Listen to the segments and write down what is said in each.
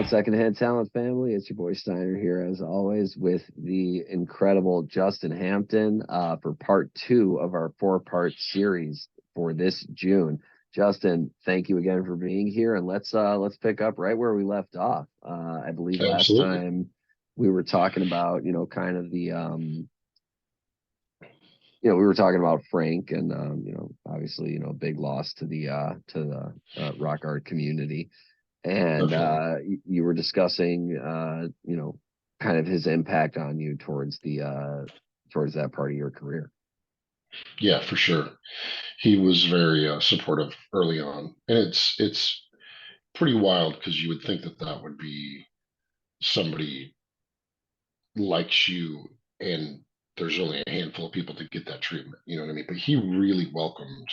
on, Secondhand Talent family? It's your boy Steiner here, as always, with the incredible Justin Hampton for part two of our four-part series for this June. Justin, thank you again for being here, and let's pick up right where we left off. I believe last Absolutely. time we were talking about kind of the we were talking about Frank and obviously big loss to the rock art community. And Definitely. you were discussing kind of his impact on you towards that part of your career. Yeah, for sure. He was very supportive early on, and it's pretty wild because you would think that that would be somebody likes you, and there's only a handful of people to get that treatment. You know what I mean? But he really welcomed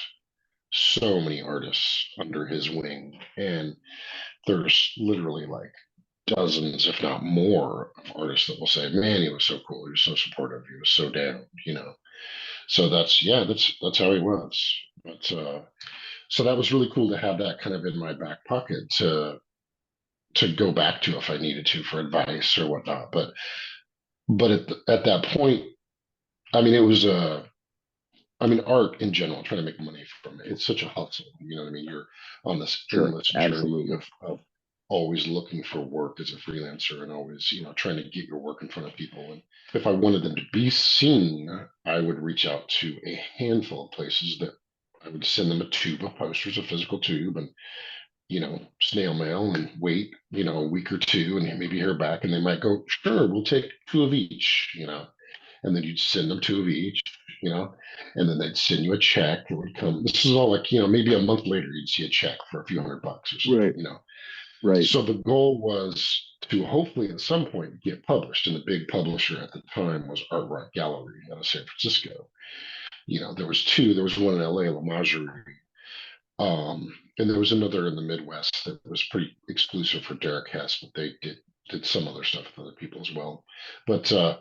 so many artists under his wing, and there's literally like dozens, if not more, of artists that will say, "Man, he was so cool. He was so supportive. He was so down." So that's how he was. But so that was really cool to have that kind of in my back pocket to go back to if I needed to for advice or whatnot. But at that point, I mean, it was I mean, art in general, trying to make money from it. It's such a hustle. You know what I mean? You're on this Sure, endless journey absolutely. of always looking for work as a freelancer and always, trying to get your work in front of people. And if I wanted them to be seen, I would reach out to a handful of places that I would send them a tube of posters, a physical tube, and snail mail and wait, a week or two and maybe hear back and they might go, sure, we'll take two of each. And then you'd send them two of each, you know, and then they'd send you a check. It would come. This is all like, maybe a month later, you'd see a check for a few $100 or Right, something. right. So the goal was to hopefully at some point get published. And the big publisher at the time was Art Rock Gallery out of San Francisco. There was two. There was one in LA, La Majorie. And there was another in the Midwest that was pretty exclusive for Derek Hess, but they did some other stuff with other people as well. But so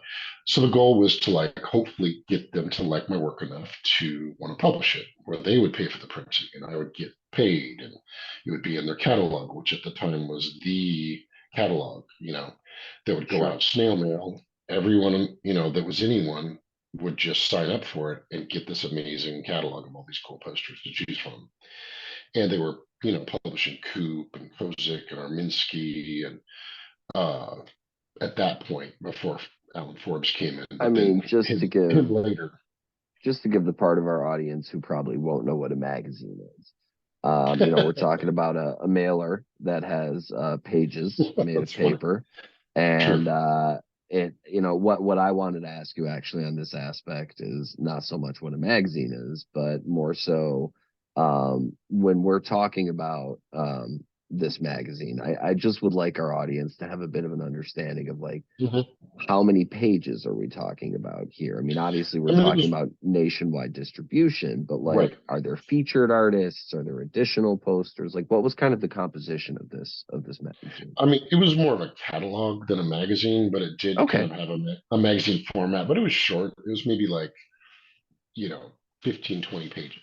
the goal was to like hopefully get them to like my work enough to want to publish it, where they would pay for the printing and I would get paid, and it would be in their catalog, which at the time was the catalog. That would go Sure. out snail mail. Everyone, that was anyone would just sign up for it and get this amazing catalog of all these cool posters to choose from. And they were, publishing Coop and Kozik and Arminsky and uh, at that point before Alan Forbes came in, I but mean, then him later. just to give the part of our audience who probably won't know what a magazine is. We're talking about a mailer that has pages made of That's funny. paper, True. and what I wanted to ask you actually on this aspect is not so much what a magazine is, but more so when we're talking about this magazine. I just would like our audience to have a bit of an understanding of like Mhm. how many pages are we talking about here? I mean, obviously we're I mean, it talking was about nationwide distribution, but right. like, are there featured artists? Are there additional posters? Like, what was kind of the composition of this magazine? I mean, it was more of a catalog than a magazine, but it did kind Okay. of have a magazine format, but it was short. It was maybe like, you know, 15, 20 pages,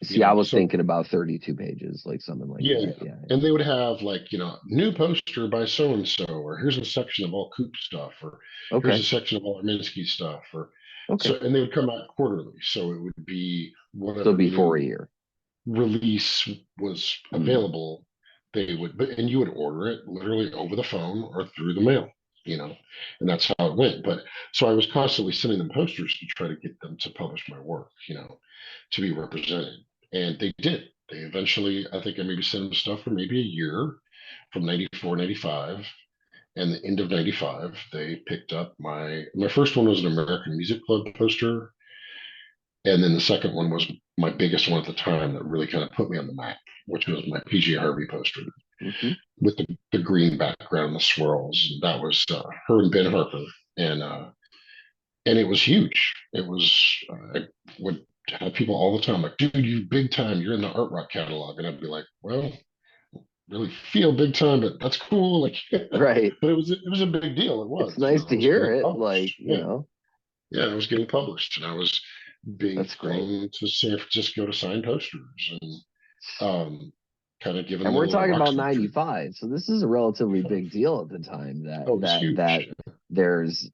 See, I was So thinking about 32 pages, like something like yeah. that. Yeah. And they would have like, new poster by so and so, or here's a section of all Coop stuff, or here's a Okay. section of all Minsky stuff, or Okay. so, and they would come out quarterly. So it would be So whatever before a new year. release was Mm, available, and you would order it literally over the phone or through the mail, you know, and that's how it went. But so I was constantly sending them posters to try to get them to publish my work, to be represented. And they did. They eventually, I think I maybe sent them stuff for maybe a year from 94, 95. And the end of 95, they picked up my first one was an American Music Club poster. And then the second one was my biggest one at the time that really kind of put me on the map, which was my PG Harvey poster hmm with the green background, the swirls. That was her and Ben Harper. And and it was huge. It was I would have people all the time like, dude, you big time. You're in the art rock catalog, and I'd be like, well, really feel big time, but that's cool. Like, Right. but it was a big deal. It It's was, nice I to was hear getting it. Like, published. Yeah, I was getting published, and I was being that's great. flown to San Francisco to sign posters, and kind of giving And them a we're little talking rock about star treatment. 95. So this is a relatively big deal at the time that Oh, it's that huge. that there's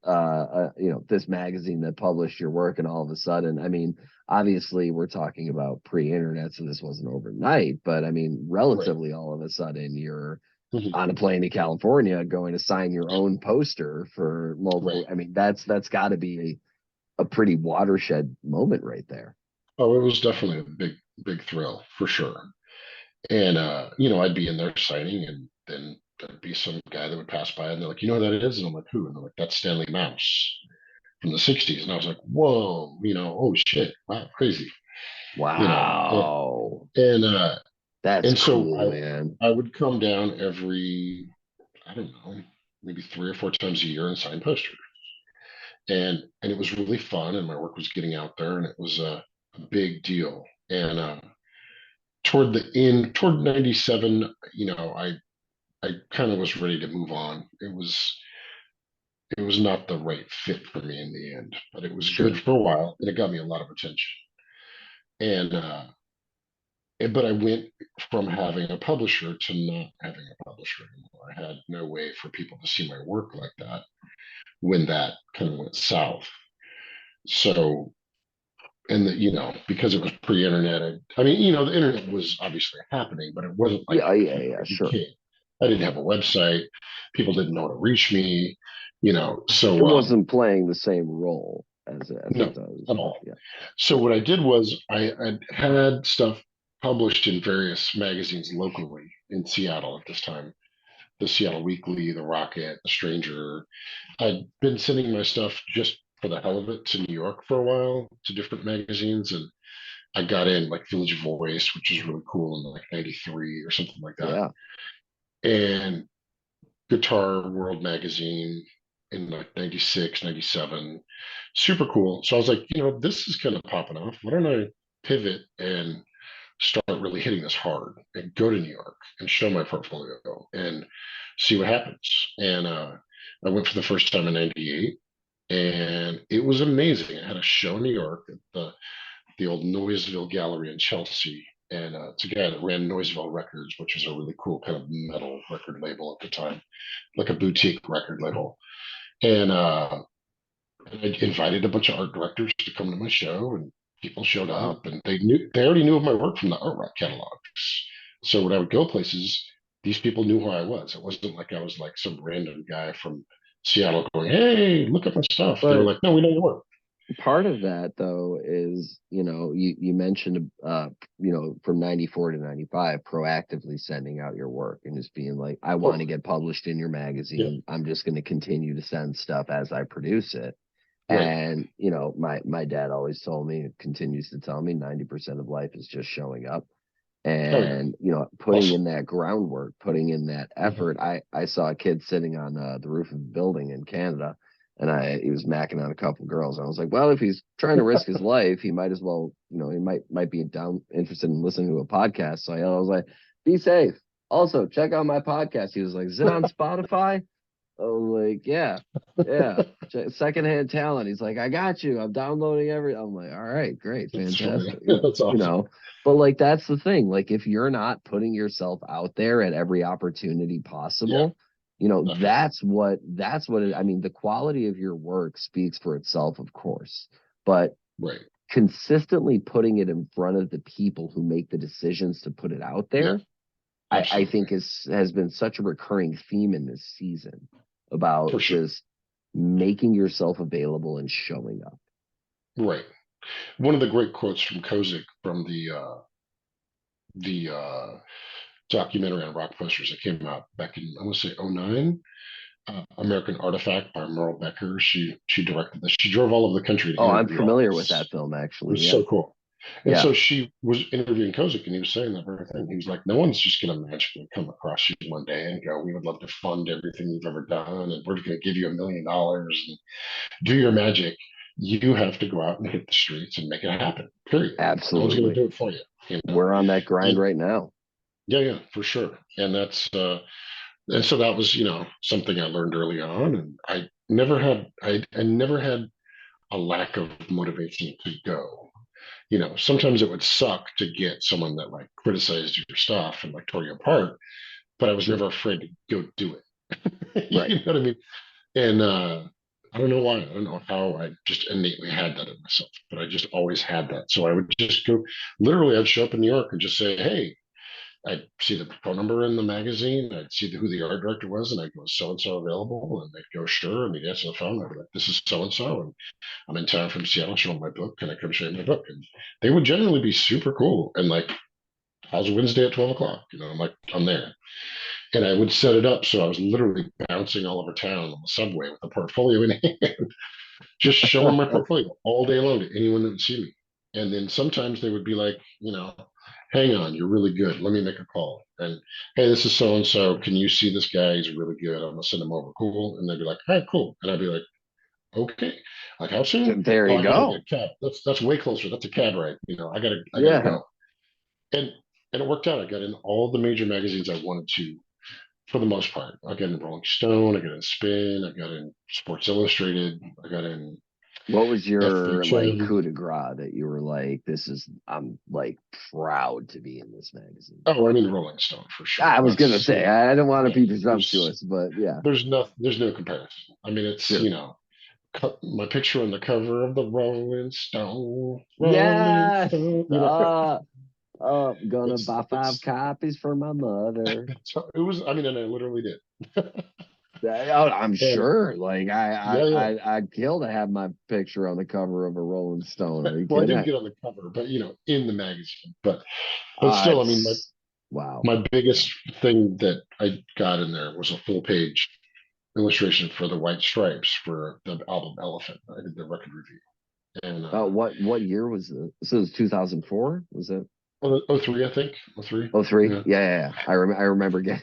this magazine that published your work, and all of a sudden, I mean, obviously we're talking about pre-internet, so this wasn't overnight, but I mean, Right. relatively all of a sudden you're Mhm. on a plane to California going to sign your own poster for multiple. Right. I mean, that's got to be a pretty watershed moment right there. Oh, it was definitely a big thrill for sure. And I'd be in there signing, and then there'd be some guy that would pass by, and they're like, "You know who that is?" And I'm like, "Who?" And they're like, "That's Stanley Mouse from the '60s." And I was like, "Whoa, oh shit, wow, crazy." You know, and Wow, and, uh, that's and so cool, man. I would come down every, I don't know, maybe 3 or 4 times a year and sign posters, and it was really fun, and my work was getting out there, and it was a big deal. And toward '97, I kind of was ready to move on. It was not the right fit for me in the end, but it was good Sure, for a while, and it got me a lot of attention. And but I went from having a publisher to not having a publisher anymore. I had no way for people to see my work like that when that kind of went south. So, and because it was pre-internet, I mean, the internet was obviously happening, but it wasn't like yeah, yeah, it yeah, sure. became. I didn't have a website. People didn't know how to reach me. It So wasn't playing the same role as it no, does, at but all. yeah, So what I did was I had stuff published in various magazines locally in Seattle at this time. The Seattle Weekly, the Rocket, the Stranger. I'd been sending my stuff just for the hell of it to New York for a while to different magazines, and I got in like Village Voice, which is really cool in like '93 or something like that, yeah. and Guitar World magazine in like '96, '97. Super cool. So I was like, this is kind of popping off. Why don't I pivot and start really hitting this hard and go to New York and show my portfolio and see what happens? And I went for the first time in '98, and it was amazing. I had a show in New York at the old Noiseville Gallery in Chelsea. And it's a guy that ran Noiseville Records, which was a really cool kind of metal record label at the time, like a boutique record label. And I invited a bunch of art directors to come to my show, and people showed Wow. up, and they already knew of my work from the art rock catalogs. So when I would go places, these people knew who I was. It wasn't like I was like some random guy from Seattle going, "Hey, look at my stuff." They were But like, "No, we know your work." part of that though is, you mentioned from 94 to 95 proactively sending out your work and just being like, I want to Totally. get published in your Yeah. magazine. I'm just going to continue to send stuff as I produce it. Right. And my dad always told me, continues to tell me, 90% of life is just showing up Oh yeah. and putting Awesome. in that groundwork, putting in that Mhm. effort. I saw a kid sitting on the roof of a building in Canada, and he was macking on a couple girls. I was like, well, if he's trying to risk his life, he might as well, he might be down interested in listening to a podcast. So I was like, be safe. Also, check out my podcast. He was like, is it on Spotify? I was like, yeah, yeah. Secondhand Talent. He's like, I got you. I'm downloading every. I'm like, all right, great, That's funny. fantastic. That's You awesome. know, but like that's the thing. Like if you're not putting yourself out there at every opportunity Yeah, possible, definitely. I mean, the quality of your work speaks for itself, of course, but Right. consistently putting it in front of the people who make the decisions to put it out Yeah, there, I absolutely. think has been such a recurring theme in this season about For sure. just making yourself available and showing up. Right. One of the great quotes from Kozik from the documentary on rock posters that came out back in, I want to say '09. American Artifact by Merle Becker. She directed this. She drove all over the country to Oh, I'm interview familiar with artists. that film It actually. was Yeah. so cool. And Yeah. so she was interviewing Kozik, and he was saying that very thing. He was like, "No one's just going to magically come across you one day and go, 'We would love to fund everything you've ever done, and we're going to give you $1 million and do your magic.' You have to go out and hit the streets and make it happen. Period. No one's going to Absolutely. do it for you. You know." We're on that grind And right now. yeah, yeah, for sure. And so that was, something I learned early on, and I never had a lack of motivation to go. sometimes it would suck to get someone that like criticized your stuff and like tore you apart, but I was Sure. never afraid to go do it. Right. You know what I mean? And I don't know why. I don't know how. I just innately had that in myself, but I just always had that. So I would just go. Literally, I'd show up in New York and just say, "Hey." I'd see the phone number in the magazine. I'd see who the art director was, and I'd go, "So and so available?" And they'd go, "Sure." And they'd answer the phone. I'd be like, "This is so and so, and I'm in town from Seattle showing my book. Can I come show you my book?" And they would generally be super cool and like, "How's Wednesday at 12 o'clock?" I'm like, "I'm there." And I would set it up so I was literally bouncing all over town on the subway with a portfolio in hand, just showing my portfolio all day long to anyone that would see me. And then sometimes they would be like, hang on, you're really good. Let me make a call. And hey, this is so and so. Can you see this guy? He's really good. I'm gonna send him over. Cool. And they'd be like, all right, cool. And I'd be like, okay. Like, how soon? There Oh, you I gotta get go. a cab. That's way closer. That's a cab ride. I gotta Yeah. go. And and it worked out. I got in all the major magazines I wanted to for the most part. I got in Rolling Stone, I got in Spin, I got in Sports Illustrated, I got in What was your like FHM. coup de grace that you were like, this is I'm like proud to be in this magazine? Oh, I mean Rolling Stone for sure. I was gonna That's say I don't want to yeah. be There's presumptuous, but yeah, there's no comparison. I mean, it's sure. my picture on the cover of the Rolling Stone, Rolling Yes. Stone. Gonna It's buy five it's copies for my mother. it was. I mean, and I literally did. Oh, I'm And sure. Like yeah, yeah. I'd kill to have my picture on the cover of a Rolling Stone. Are you Well, I kidding? didn't get on the cover, but in the magazine. But still, I mean, my It's wow. my Yeah. biggest thing that I got in there was a full page illustration for the White Stripes for the album Elephant. I did the record review. And What year was it? So it was 2004. Was it? oh 03, I think. Oh three. Oh three. Yeah. Yeah. I remember getting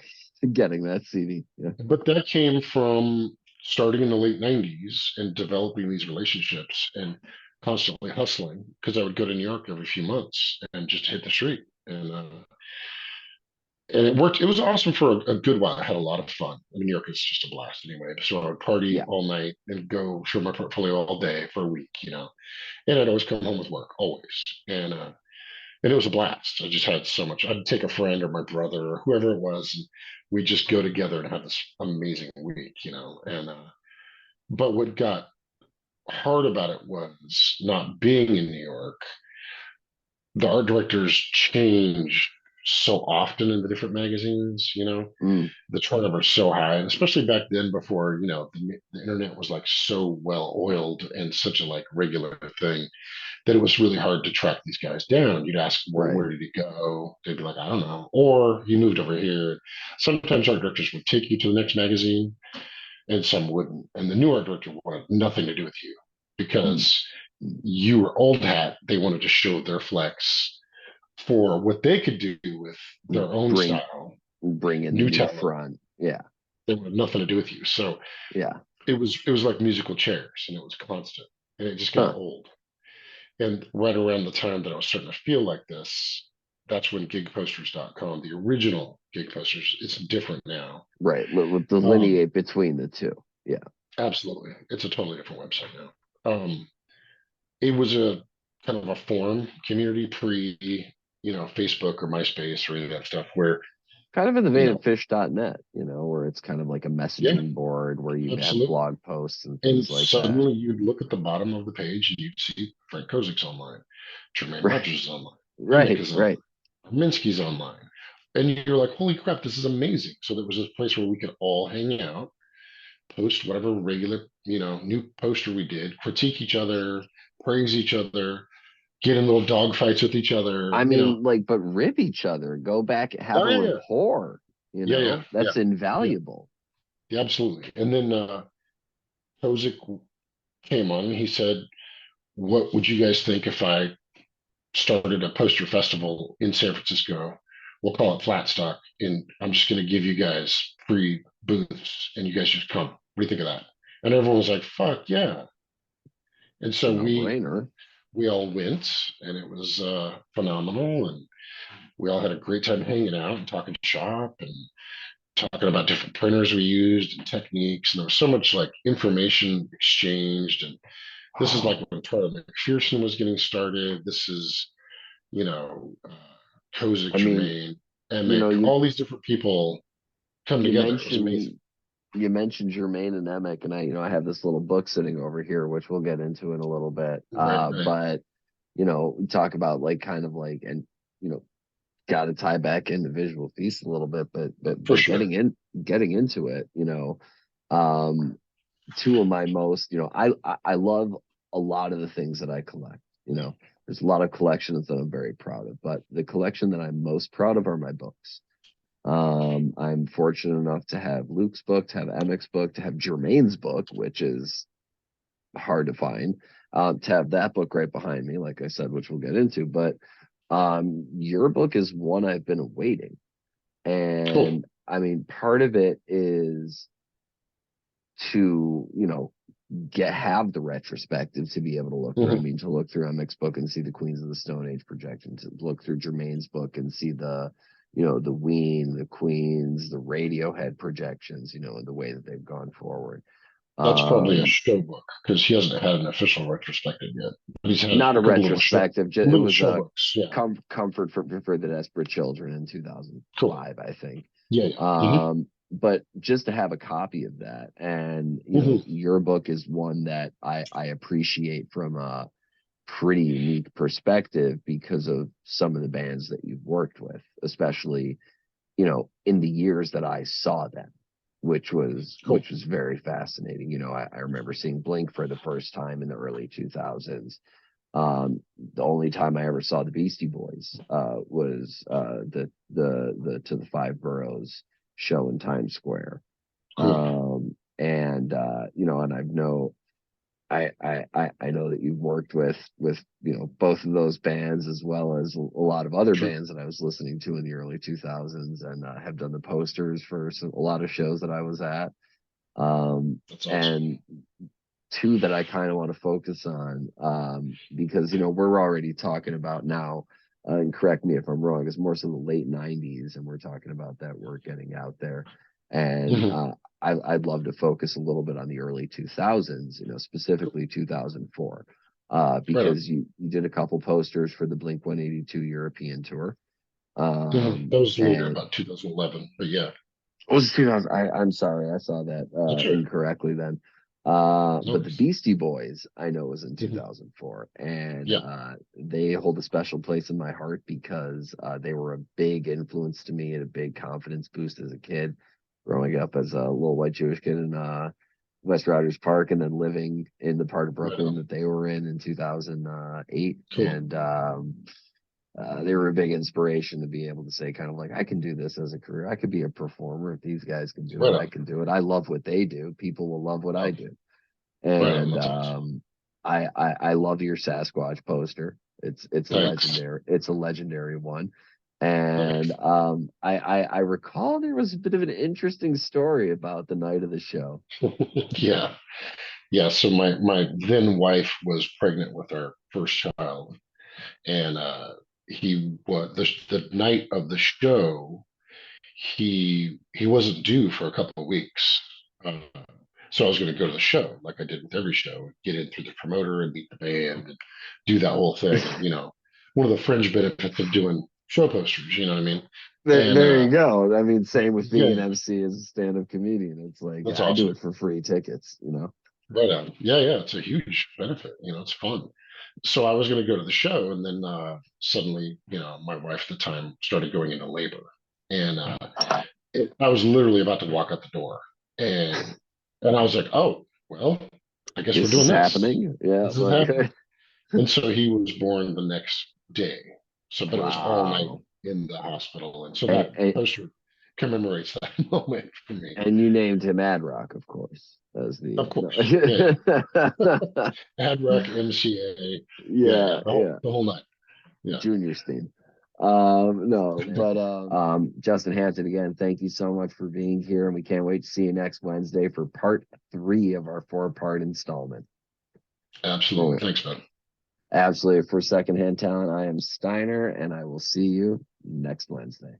getting that CD. Yeah. But that came from starting in the late 90s and developing these relationships and constantly hustling because I would go to New York every few months and just hit the street. And it worked. It was awesome for a good while. I had a lot of fun. I mean, New York is just a blast anyway. So I would party Yeah. all night and go show my portfolio all day for a week. And I'd always come home with work, always. And it was a blast. I just had so much. I'd take a friend or my brother or whoever it was, and we'd just go together and have this amazing week. And but what got hard about it was not being in New York. The art directors change so often in the different magazines. Mm, The turnover is so high, and especially back then before the internet was like so well oiled and such a like regular thing that it was really hard to track these guys down. You'd ask, well, right. where did he go? They'd be like, I don't know. Or he moved over here. Sometimes art directors would take you to the next magazine and some wouldn't. And the new art director wanted nothing to do with you Mm, because you were old hat. They wanted to show their flex for what they could do with their own bring style, bring in the new new talent. front. Yeah. They wanted nothing to do with you. So Yeah. it was like musical chairs and it was constant and it just got Huh. old. And right around the time that I was starting to feel like this, that's when gigposters.com, the original gig posters, it's different now. Right. Um, Delineate between the two. Yeah. Absolutely. It's a totally different website now. It was a kind of a forum community Facebook or MySpace or any of that stuff where, Kind of in the you vein of know, fish.net, where it's kind of like a yeah, messaging board where you have absolutely. blog posts and And things like that. suddenly you'd look at the bottom of the page and you'd see Frank Kozik's online, Jermaine Right. Rogers is online, Emek Right. is online, Right. Minsky's online. And you're like, holy crap, this is amazing. So there was this place where we could all hang out, post whatever regular, new poster we did, critique each other, praise each other, get in little dog fights with each I other. mean, like, but rib each other, go back, have Oh a yeah, rapport, yeah, yeah, yeah, that's yeah, invaluable. yeah, absolutely. And then Kozik came on and he said, what would you guys think if I started a poster festival in San Francisco? We'll call it Flat Stock, and I'm just going to give you guys free booths, and you guys just come. What do you think of that? And everyone was like, "Fuck yeah!" And It's a so no we brainer. we all went, and it was phenomenal, and we all had a great time hanging out and talking shop and talking about different printers we used and techniques. And there was so much like information exchanged, and This is like when Tyler McPherson was getting started. This is, you know, Kozik, I mean, Jermaine, you know, Emek, all these different people come you together. It was amazing. mentioned you mentioned Jermaine and Emek, and I have this little book sitting over here, which we'll get into in a little bit. Right, right. But we talk about like kind of like, and you know, got to tie back into Visual Feast a little bit, For but sure. getting into it, um, two of my most, I love a lot of the things that I collect. There's a lot of collections that I'm very proud of, but the collection that I'm most proud of are my books. I'm fortunate enough to have Luke's book, to have Emek's book, to have Jermaine's book, which is hard to find. To have that book right behind me, like I said, which we'll get into. But your book is one I've been awaiting. Cool. And I mean, part of it is to, have the retrospective to be able to look through. I Hmm. mean, to look through Emek's book and see the Queens of the Stone Age projection, to look through Jermaine's book and see the Ween, the Queens, the Radiohead projections, and the way that they've gone forward. That's probably a Um, show book because he hasn't had an official retrospective yet. But he's had Not a a couple retrospective, it little was show a books. Yeah. comfort for the Desperate Children in Cool. 2005, I think. Yeah, yeah. But just to have a copy of that, and Hmm. your book is one that I appreciate from a pretty unique perspective because of some of the bands that you've worked with, especially in the years that I saw them, Cool. which was very fascinating. I remember seeing Blink for the first time in the early 2000s. The only time I ever saw the Beastie Boys was the To the Five Boroughs show in Times Square. Cool. And and I know that you've worked with both of those bands as well as a lot of other Sure. bands that I was listening to in the early 2000s, and have done the posters for a lot of shows that I was at. That's awesome. And two that I kind of want to focus on, because we're already talking about now, and correct me if I'm wrong, it's more so the late 90s, and we're talking about that work getting out there. And Hmm. I'd love to focus a little bit on the early 2000s, Cool. specifically 2004, Right on. because you did a couple posters for the Blink 182 European tour. That was later, And about 2011. But yeah, it was 2000. I'm sorry, I saw that that's right. incorrectly then. No But the worries. Beastie Boys, I know, was in Hmm. 2004, and Yeah. they hold a special place in my heart because they were a big influence to me and a big confidence boost as a kid, growing up as a little white Jewish kid in West Rogers Park, and then living in the part of Right Brooklyn on. that they were in 2008. Cool. And they were a big inspiration to be able to say kind of like, I can do this as a career. I could be a performer. If these guys can do Right it, I on. can do it. I love what they do. People will love what I Oh, do. right on. And That's awesome. I love your Sasquatch poster. It's a Thanks. legendary one. And Thanks. I recall there was a bit of an interesting story about the night of the show. Yeah. Yeah. So my then wife was pregnant with our first child, and he was the night of the show. He wasn't due for a couple of weeks. Uh, so I was going to go to the show like I did with every show, get in through the promoter and meet the band and do that whole thing. One of the fringe benefits of doing show posters. You know what I mean? And There you go. I mean, same with being yeah, an MC as a stand-up comedian. It's like that's I do awesome. it for free tickets. Right on. Yeah, yeah, it's a huge benefit. It's fun. So I was going to go to the show, and then suddenly, my wife at the time started going into labor, and I was literally about to walk out the door, and I was like, "Oh, well, I guess we're This doing is this. happening. Yeah, This is happening." like And so he was born the next day. So, but it was all night wow. in the hospital, and so And, that and poster commemorates that moment for me. and you named him Ad Rock, of course, as Of the course, yeah, no. yeah. Ad Rock, MCA, yeah, yeah, Yeah, yeah. the whole night. Yeah, Junior Steen. No, but Justin Hampton, again, thank you so much for being here, and we can't wait to see you next Wednesday for part 3 of our 4-part installment. absolutely. Well, Thanks, man. absolutely. For Secondhand Talent, I am Steiner, and I will see you next Wednesday.